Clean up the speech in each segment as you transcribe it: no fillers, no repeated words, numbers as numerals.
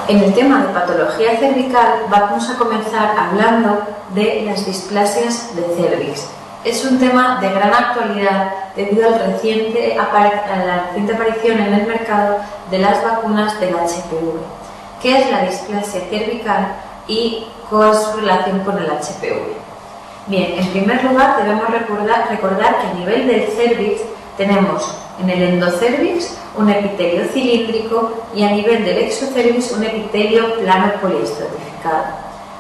En el tema de patología cervical vamos a comenzar hablando de las displasias de cervix. Es un tema de gran actualidad debido a la reciente aparición en el mercado de las vacunas del HPV. ¿Qué es la displasia cervical y cuál es su relación con el HPV? Bien, en primer lugar debemos recordar que a nivel del cervix tenemos en el endocervix un epitelio cilíndrico y a nivel del exocervix un epitelio plano poliestratificado.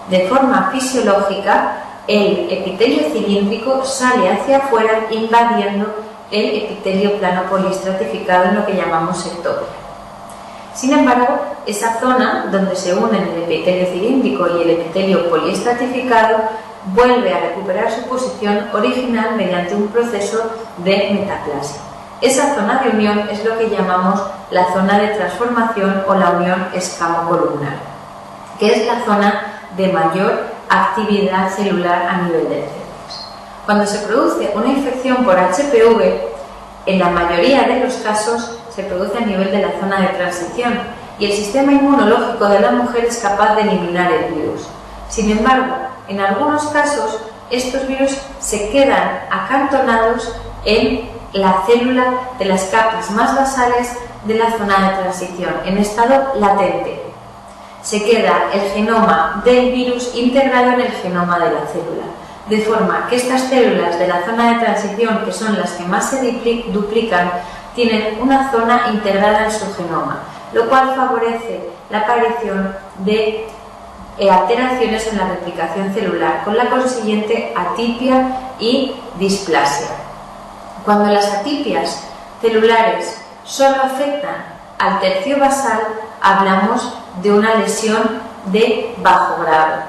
De forma fisiológica, el epitelio cilíndrico sale hacia afuera invadiendo el epitelio plano poliestratificado en lo que llamamos ectopia. Sin embargo, esa zona donde se unen el epitelio cilíndrico y el epitelio poliestratificado vuelve a recuperar su posición original mediante un proceso de metaplasia. Esa zona de unión es lo que llamamos la zona de transformación o la unión escamocolumnar, que es la zona de mayor actividad celular a nivel del cervix. Cuando se produce una infección por HPV, en la mayoría de los casos se produce a nivel de la zona de transición y el sistema inmunológico de la mujer es capaz de eliminar el virus. Sin embargo, en algunos casos estos virus se quedan acantonados en la célula de las capas más basales de la zona de transición, en estado latente. Se queda el genoma del virus integrado en el genoma de la célula, de forma que estas células de la zona de transición, que son las que más se duplican, tienen una zona integrada en su genoma, lo cual favorece la aparición de alteraciones en la replicación celular, con la consiguiente atipia y displasia. Cuando las atipias celulares solo afectan al tercio basal, hablamos de una lesión de bajo grado.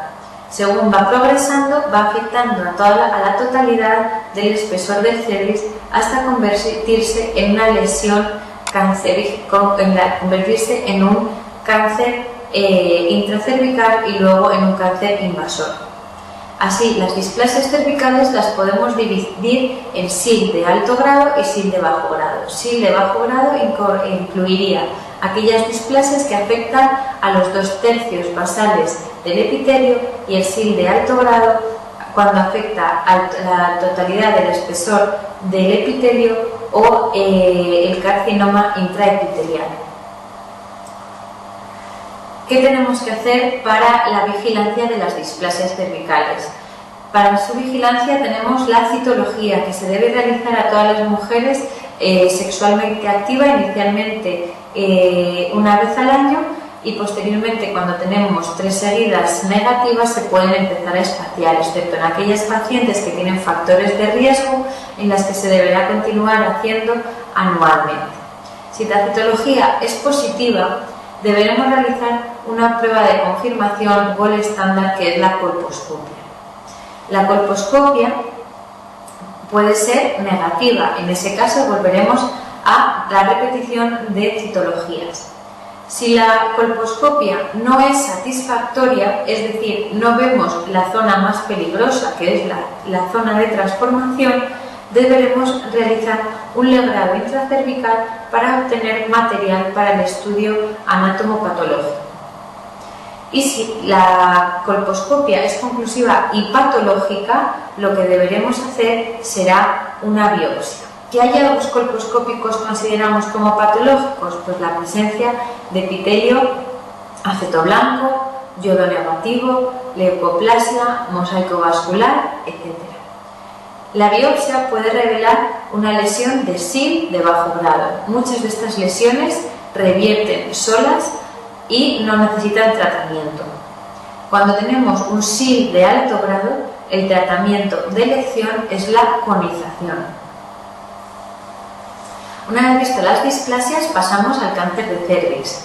Según va progresando, va afectando a la totalidad del espesor del cervix hasta convertirse en una lesión convertirse en un cáncer intracervical y luego en un cáncer invasor. Así, las displasias cervicales las podemos dividir en SIL de alto grado y SIL de bajo grado. SIL de bajo grado incluiría aquellas displasias que afectan a los 2/3 basales del epitelio y el SIL de alto grado cuando afecta a la totalidad del espesor del epitelio o el carcinoma intraepitelial. ¿Qué tenemos que hacer para la vigilancia de las displasias cervicales? Para su vigilancia tenemos la citología, que se debe realizar a todas las mujeres sexualmente activas, inicialmente una vez al año y posteriormente, cuando tenemos 3 seguidas negativas, se pueden empezar a espaciar, excepto en aquellas pacientes que tienen factores de riesgo en las que se deberá continuar haciendo anualmente. Si la citología es positiva, deberemos realizar una prueba de confirmación gold estándar, que es la colposcopia. La colposcopia puede ser negativa, en ese caso volveremos a la repetición de citologías. Si la colposcopia no es satisfactoria, es decir, no vemos la zona más peligrosa, que es la zona de transformación, deberemos realizar un legrado intracervical para obtener material para el estudio anatomopatológico. Y si la colposcopia es conclusiva y patológica, lo que deberemos hacer será una biopsia. ¿Qué hallazgos colposcópicos consideramos como patológicos? Pues la presencia de epitelio acetoblanco, yodo negativo, leucoplasia, mosaico vascular, etc. La biopsia puede revelar una lesión de SIL de bajo grado. Muchas de estas lesiones revierten solas y no necesitan tratamiento. Cuando tenemos un SIL de alto grado, el tratamiento de elección es la conización. Una vez vistas las displasias, pasamos al cáncer de cervix.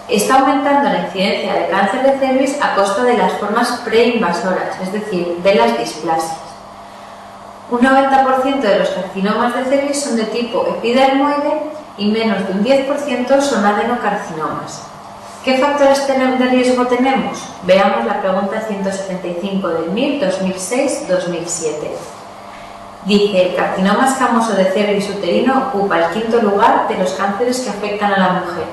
Está aumentando la incidencia de cáncer de cervix a costa de las formas preinvasoras, es decir, de las displasias. Un 90% de los carcinomas de cervix son de tipo epidermoide y menos de un 10% son adenocarcinomas. ¿Qué factores de riesgo tenemos? Veamos la pregunta 175 del MIR 2006-2007. Dice, el carcinoma escamoso de cervix uterino ocupa el 5º lugar de los cánceres que afectan a la mujer.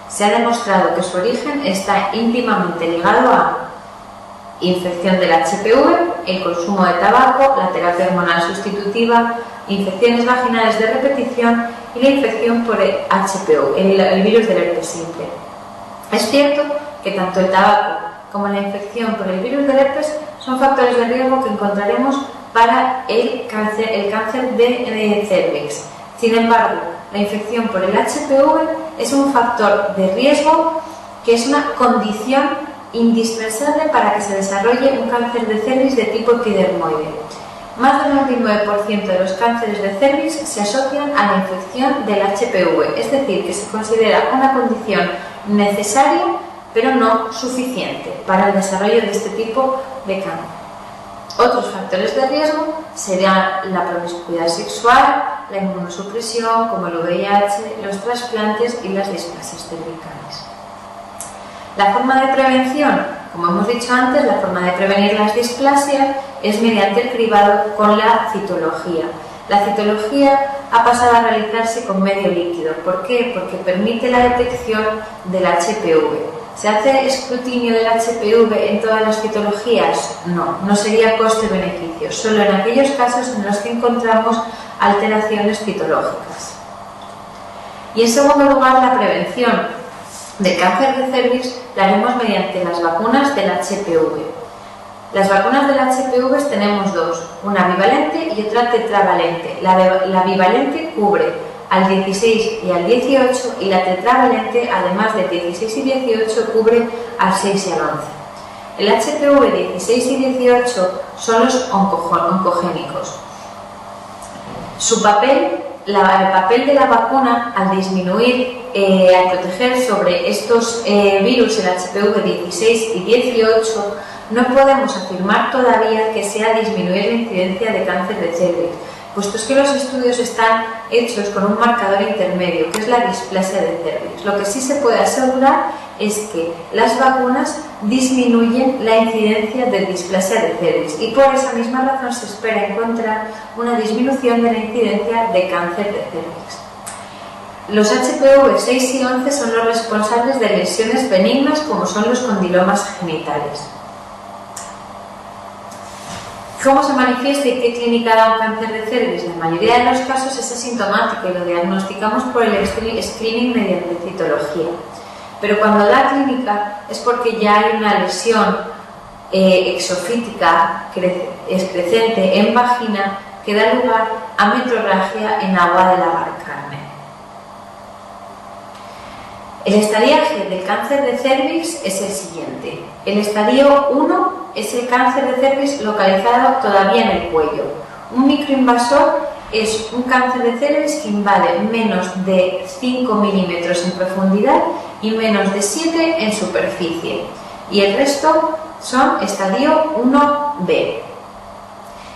Se ha demostrado que su origen está íntimamente ligado a infección del HPV, el consumo de tabaco, la terapia hormonal sustitutiva, infecciones vaginales de repetición y la infección por el HPV, el virus del herpes simple. Es cierto que tanto el tabaco como la infección por el virus del herpes son factores de riesgo que encontraremos para el cáncer de cérvix. Sin embargo, la infección por el HPV es un factor de riesgo que es una condición indispensable para que se desarrolle un cáncer de cérvix de tipo epidermoide. Más del 99% de los cánceres de cérvix se asocian a la infección del HPV, es decir, que se considera una condición necesaria pero no suficiente para el desarrollo de este tipo de cáncer. Otros factores de riesgo serían la promiscuidad sexual, la inmunosupresión, como el VIH, los trasplantes y las displasias cervicales. La forma de prevención, como hemos dicho antes, la forma de prevenir las displasias es mediante el cribado con la citología. La citología ha pasado a realizarse con medio líquido. ¿Por qué? Porque permite la detección del HPV. ¿Se hace escrutinio del HPV en todas las citologías? No, no sería coste-beneficio, solo en aquellos casos en los que encontramos alteraciones citológicas. Y en segundo lugar, la prevención del cáncer de cérvix la haremos mediante las vacunas del HPV. Las vacunas del HPV tenemos dos, una bivalente y otra tetravalente. La bivalente cubre al 16 y al 18 y la tetravalente, además del 16 y 18, cubre al 6 y al 11. El HPV 16 y 18 son los oncogénicos. Su papel, el papel de la vacuna al disminuir, al proteger sobre estos virus, el HPV 16 y 18, no podemos afirmar todavía que sea disminuir la incidencia de cáncer de cérvix, puesto que los estudios están hechos con un marcador intermedio, que es la displasia de cérvix. Lo que sí se puede asegurar es que las vacunas disminuyen la incidencia de displasia de cérvix y por esa misma razón se espera encontrar una disminución de la incidencia de cáncer de cérvix. Los HPV 6 y 11 son los responsables de lesiones benignas como son los condilomas genitales. ¿Cómo se manifiesta y qué clínica da un cáncer de cérvix? En la mayoría de los casos es asintomático y lo diagnosticamos por el screening mediante citología. Pero cuando da clínica es porque ya hay una lesión exofítica excrescente en vagina que da lugar a metrorragia en agua de lavar carne. El estadiaje del cáncer de cérvix es el siguiente. El estadio 1 es el cáncer de cérvix localizado todavía en el cuello. Un microinvasor es un cáncer de cérvix que invade menos de 5 milímetros en profundidad y menos de 7 en superficie. Y el resto son estadio 1B.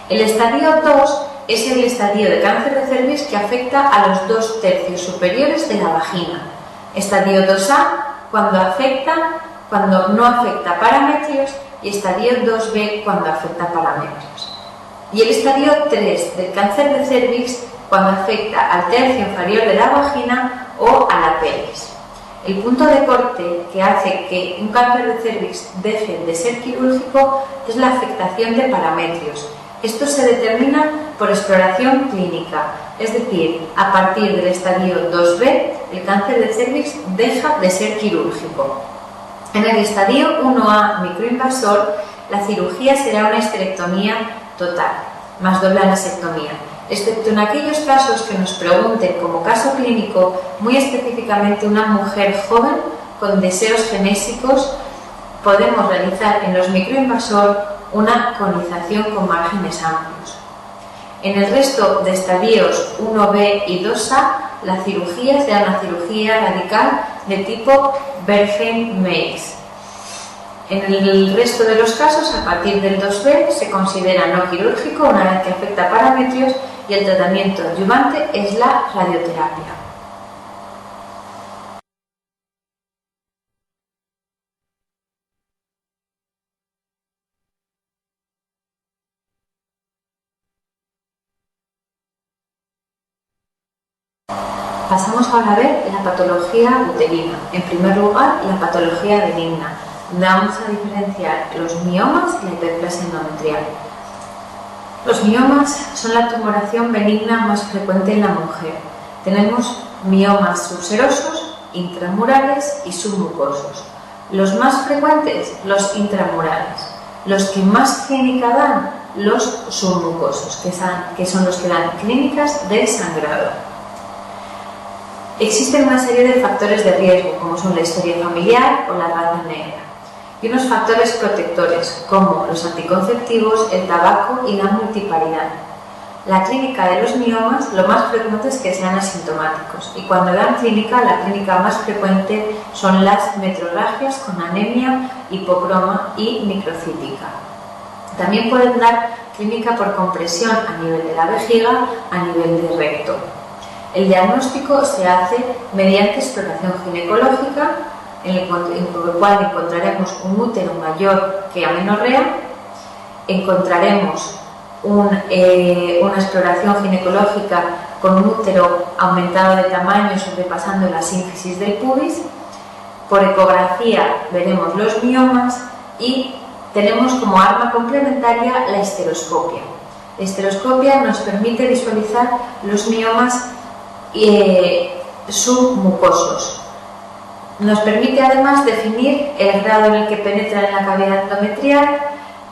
El estadio 2 es el estadio de cáncer de cérvix que afecta a los 2/3 superiores de la vagina. Estadio 2A cuando no afecta parametrios y estadio 2B cuando afecta parametrios. Y el estadio 3 del cáncer de cérvix cuando afecta al tercio inferior de la vagina o a la pelvis. El punto de corte que hace que un cáncer de cérvix deje de ser quirúrgico es la afectación de parametrios. Esto se determina por exploración clínica, es decir, a partir del estadio 2B, el cáncer de cérvix deja de ser quirúrgico. En el estadio 1A microinvasor, la cirugía será una histerectomía total, más doble anesectomía, excepto en aquellos casos que nos pregunten como caso clínico, muy específicamente una mujer joven con deseos genésicos, podemos realizar en los microinvasor una conización con márgenes amplios. En el resto de estadios 1B y 2A, la cirugía será una cirugía radical de tipo Bergen-Meigs. En el resto de los casos, a partir del 2B, se considera no quirúrgico una vez que afecta parametrios y el tratamiento adyuvante es la radioterapia. Pasamos ahora a ver la patología uterina. En primer lugar, la patología benigna, donde vamos a diferenciar los miomas y la hiperplasia endometrial. Los miomas son la tumoración benigna más frecuente en la mujer. Tenemos miomas subserosos, intramurales y submucosos. Los más frecuentes, los intramurales. Los que más clínica dan, los submucosos, que son los que dan clínicas de sangrado. Existen una serie de factores de riesgo, como son la historia familiar o la raza negra, y unos factores protectores, como los anticonceptivos, el tabaco y la multiparidad. La clínica de los miomas, lo más frecuente es que sean asintomáticos, y cuando dan clínica, la clínica más frecuente son las metrorragias con anemia, hipocroma y microcítica. También pueden dar clínica por compresión a nivel de la vejiga, a nivel de recto. El diagnóstico se hace mediante exploración ginecológica, en el cual encontraremos un útero mayor que amenorrea, encontraremos una exploración ginecológica con un útero aumentado de tamaño sobrepasando la sínfisis del pubis. Por ecografía veremos los miomas y tenemos como arma complementaria la histeroscopia. La histeroscopia nos permite visualizar los miomas submucosos. Nos permite además definir el grado en el que penetran en la cavidad endometrial,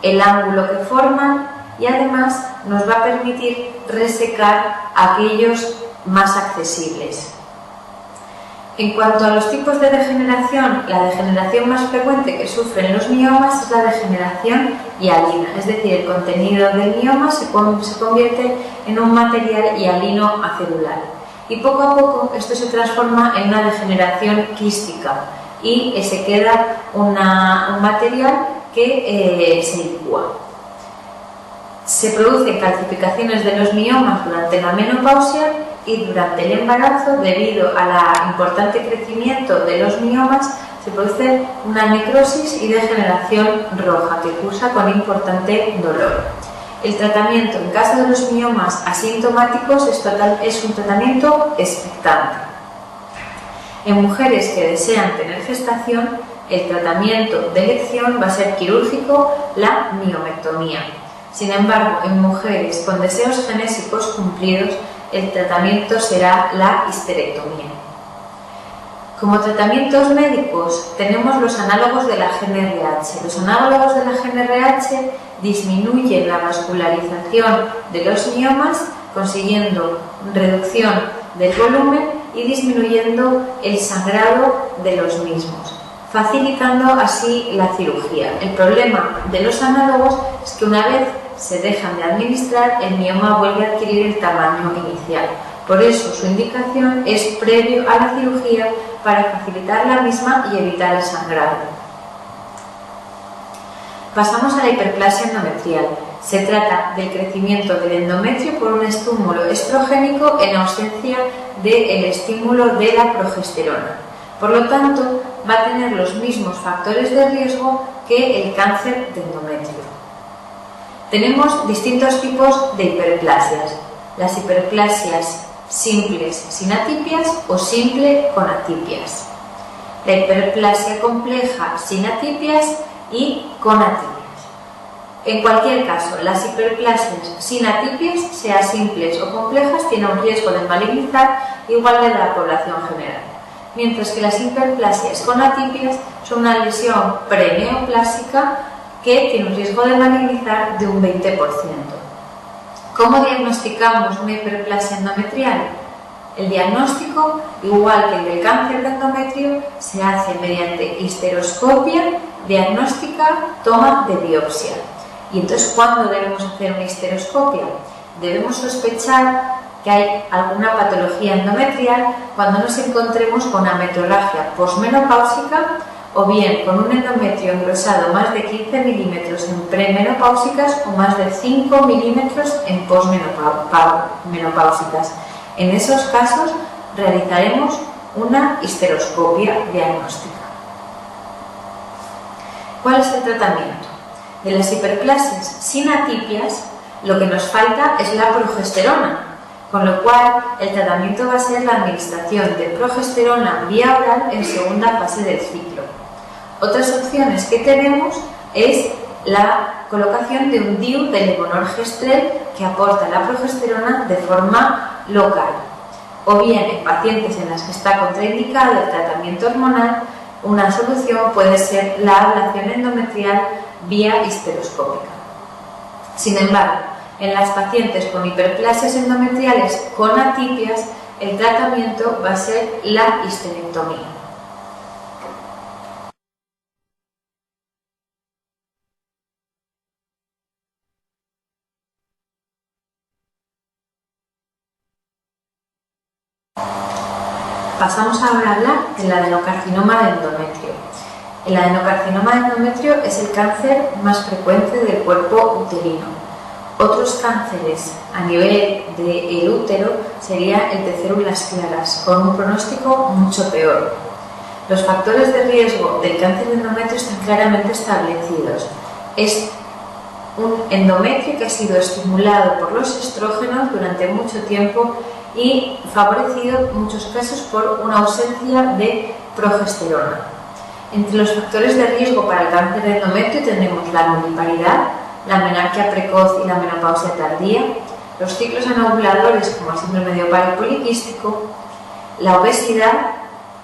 el ángulo que forman y además nos va a permitir resecar aquellos más accesibles. En cuanto a los tipos de degeneración, la degeneración más frecuente que sufren los miomas es la degeneración hialina, es decir, el contenido del mioma se convierte en un material hialino acelular. Y poco a poco esto se transforma en una degeneración quística y se queda un material que se licúa. Se producen calcificaciones de los miomas durante la menopausia y durante el embarazo. Debido al importante crecimiento de los miomas, se produce una necrosis y degeneración roja que cursa con importante dolor. El tratamiento en caso de los miomas asintomáticos es un tratamiento expectante. En mujeres que desean tener gestación, el tratamiento de elección va a ser quirúrgico, la miomectomía. Sin embargo, en mujeres con deseos genésicos cumplidos, el tratamiento será la histerectomía. Como tratamientos médicos tenemos los análogos de la GnRH. Los análogos de la GnRH disminuyen la vascularización de los miomas, consiguiendo reducción del volumen y disminuyendo el sangrado de los mismos, facilitando así la cirugía. El problema de los análogos es que una vez se dejan de administrar, el mioma vuelve a adquirir el tamaño inicial. Por eso su indicación es previo a la cirugía para facilitar la misma y evitar el sangrado. Pasamos a la hiperplasia endometrial. Se trata del crecimiento del endometrio por un estímulo estrogénico en ausencia del estímulo de la progesterona. Por lo tanto, va a tener los mismos factores de riesgo que el cáncer de endometrio. Tenemos distintos tipos de hiperplasias. Las hiperplasias simples sin atipias o simple con atipias. La hiperplasia compleja sin atipias y con atipias. En cualquier caso, las hiperplasias sin atipias, sea simples o complejas, tienen un riesgo de malignizar igual de la población general, mientras que las hiperplasias con atipias son una lesión preneoplásica que tiene un riesgo de malignizar de un 20%. ¿Cómo diagnosticamos una hiperplasia endometrial? El diagnóstico, igual que el del cáncer de endometrio, se hace mediante histeroscopia, diagnóstica, toma de biopsia. Y entonces, ¿cuándo debemos hacer una histeroscopia? Debemos sospechar que hay alguna patología endometrial cuando nos encontremos con ametrorragia posmenopáusica o bien con un endometrio engrosado más de 15 milímetros en premenopáusicas o más de 5 milímetros en posmenopáusicas. En esos casos realizaremos una histeroscopia diagnóstica. ¿Cuál es el tratamiento? De las hiperplasias sin atipias, lo que nos falta es la progesterona. con lo cual el tratamiento va a ser la administración de progesterona vía oral en segunda fase del ciclo. Otras opciones que tenemos es la colocación de un DIU de levonorgestrel que aporta la progesterona de forma local, o bien en pacientes en las que está contraindicado el tratamiento hormonal, una solución puede ser la ablación endometrial vía histeroscópica. Sin embargo, en las pacientes con hiperplasias endometriales con atipias, el tratamiento va a ser la histerectomía. Pasamos ahora a hablar del adenocarcinoma de endometrio. El adenocarcinoma de endometrio es el cáncer más frecuente del cuerpo uterino. Otros cánceres a nivel del útero sería el de células claras, con un pronóstico mucho peor. Los factores de riesgo del cáncer de endometrio están claramente establecidos. Es un endometrio que ha sido estimulado por los estrógenos durante mucho tiempo y favorecido en muchos casos por una ausencia de progesterona. Entre los factores de riesgo para el cáncer de endometrio tenemos la nulliparidad, la menarquia precoz y la menopausia tardía, los ciclos anovulares como el síndrome de ovario poliquístico, la obesidad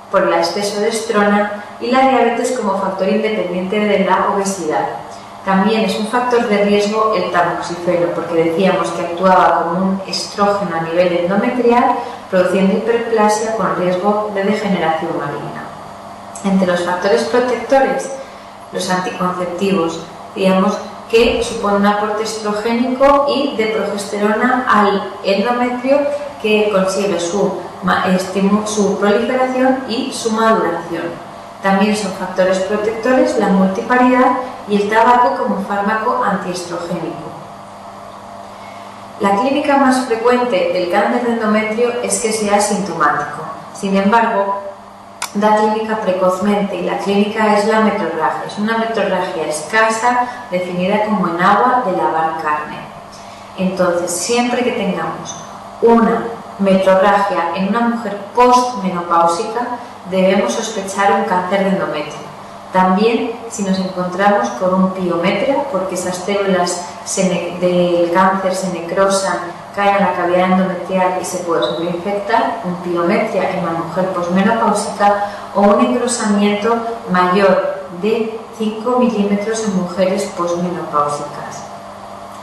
por el exceso de estrona y la diabetes como factor independiente de la obesidad. También es un factor de riesgo el tamoxifeno, porque decíamos que actuaba como un estrógeno a nivel endometrial, produciendo hiperplasia con riesgo de degeneración maligna. Entre los factores protectores, los anticonceptivos, digamos que supone un aporte estrogénico y de progesterona al endometrio que consigue su proliferación y su maduración. También son factores protectores la multiparidad y el tabaco como fármaco antiestrogénico. La clínica más frecuente del cáncer de endometrio es que sea asintomático. Sin embargo, da clínica precozmente y la clínica es la metrorragia. Es una metrorragia escasa, definida como en agua de lavar carne. Entonces, siempre que tengamos una metrorragia en una mujer postmenopáusica, debemos sospechar un cáncer de endometrio. También si nos encontramos con un piometria, porque esas células del cáncer se necrosan, caen a la cavidad endometrial y se puede sobreinfectar, un piometria en una mujer posmenopáusica o un engrosamiento mayor de 5 milímetros en mujeres posmenopáusicas.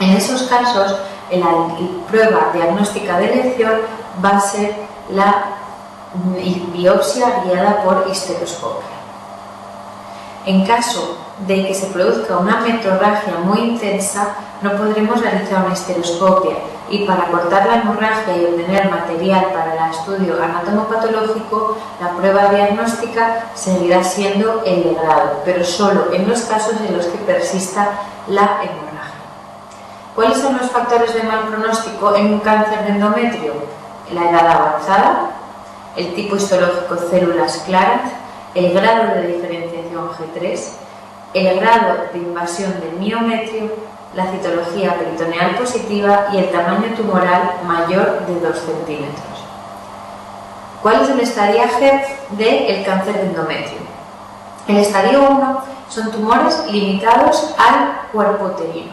En esos casos, la prueba diagnóstica de elección va a ser la biopsia guiada por histeroscopia. En caso de que se produzca una metrorragia muy intensa, no podremos realizar una histeroscopia y para cortar la hemorragia y obtener material para el estudio anatomopatológico, la prueba diagnóstica seguirá siendo el legrado, pero solo en los casos en los que persista la hemorragia. ¿Cuáles son los factores de mal pronóstico en un cáncer de endometrio? La edad avanzada, el tipo histológico células claras, el grado de diferenciación G3, el grado de invasión del miometrio, la citología peritoneal positiva y el tamaño tumoral mayor de 2 centímetros. ¿Cuál es el estadiaje del cáncer de endometrio? El estadio 1 son tumores limitados al cuerpo uterino.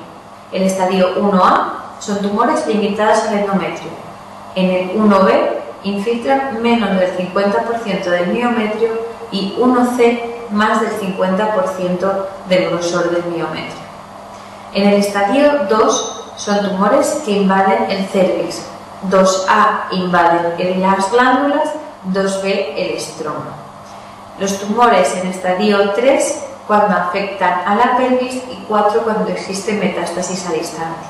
El estadio 1A son tumores limitados al endometrio. En el 1B infiltran menos del 50% del miometrio y 1C más del 50% del grosor del miometrio. En el estadio 2 son tumores que invaden el cérvix, 2A invaden las glándulas, 2B el estrógeno. Los tumores en estadio 3 cuando afectan a la pelvis y 4 cuando existe metástasis a distancia.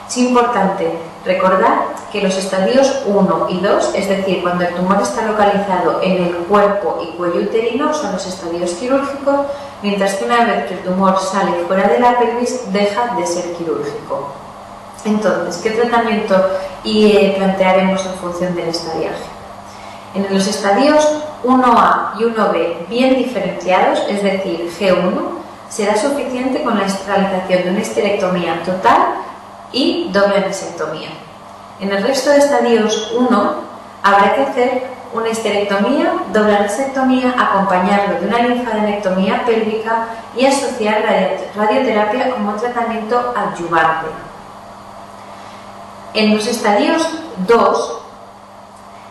Es importante recordar que los estadios 1 y 2, es decir, cuando el tumor está localizado en el cuerpo y cuello uterino, son los estadios quirúrgicos, mientras que una vez que el tumor sale fuera de la pelvis, deja de ser quirúrgico. Entonces, ¿qué tratamiento plantearemos en función del estadiaje? En los estadios 1A y 1B bien diferenciados, es decir, G1, será suficiente con la realización de una histerectomía total y doble vasectomía. En el resto de estadios 1 habrá que hacer una histerectomía, doble vasectomía, acompañarlo de una linfadenectomía pélvica y asociar radioterapia como tratamiento adyuvante. En los estadios 2,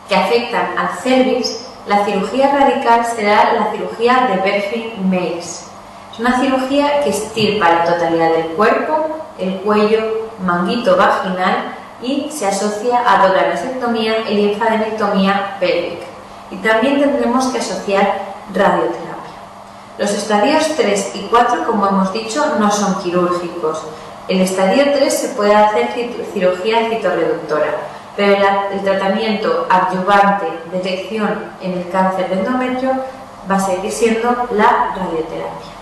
que afectan al cérvix, la cirugía radical será la cirugía de Berfing-Meigs. Es una cirugía que extirpa la totalidad del cuerpo, el cuello, manguito vaginal y se asocia a doble vasectomía y linfadenectomía pélvica. Y también tendremos que asociar radioterapia. Los estadios 3 y 4, como hemos dicho, no son quirúrgicos. En el estadio 3 se puede hacer cirugía citorreductora, pero el tratamiento adyuvante detección en el cáncer de endometrio va a seguir siendo la radioterapia.